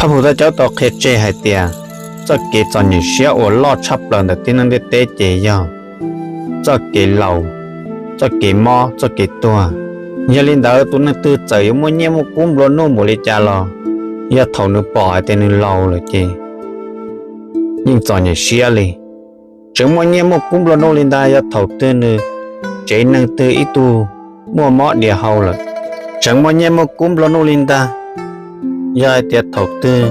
他不在叫到开这还点，这给找你学我老差不了的，点能的得这样，这给老，这给猫，这给多，nhà领导tụi nó từ trời mỗi nhà một cúm luôn nó một lấy cha lo, giờ thầu nó bỏ tên nó lâu rồi chứ, nhưng cho nhà xia đi, chẳng mỗi nhà một cúm luôn nó lên đây giờ thầu tên nó, chế năng từ ít tu, mua mót địa hậu rồi, chẳng mỗi nhà một cúm luôn nó lên đây, giờ tiệt thầu từ,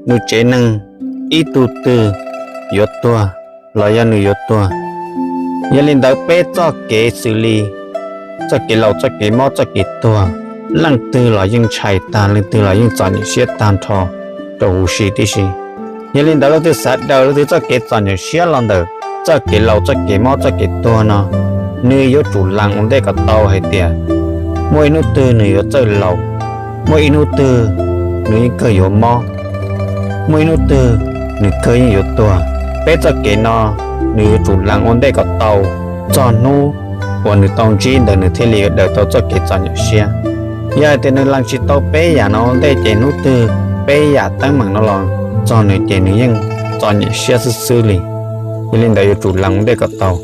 nó chế năng ít tu từ, yếu tua, là giờ nó yếu tua, nhà领导bé cho kế xử lý cho cái lẩu cho cái mò cho cái tua lăng từ là những chạy tàn lăng từ là những chọn những xe tàn thọ đầu xí đi xí nhà linh đạo từ sát đầu từ cho cái chọn những xe lăng đầu cho cái lẩu cho cái mò cho cái tua nó nơi yếu chủ lăng ông đây có tàu hay tiền mỗi nút từ nơi yếu chơi lẩu mỗi nút từ nơi cơ yếu mò mỗi nút từ nơi cơ yếu tua bé cho cái nó nơi chủ lăng ông đây có tàu cho nó và nữ tông chỉ đời nữ thế liệt đời tao cho cái chọn những xe, giờ thì nữ làm chỉ tao bé giả nó để chạy nút từ bé giả tăng bằng nó lòng cho nữ chạy nữ nhưng chọn những xe xử lý, nên đời chủ lăng để có tàu.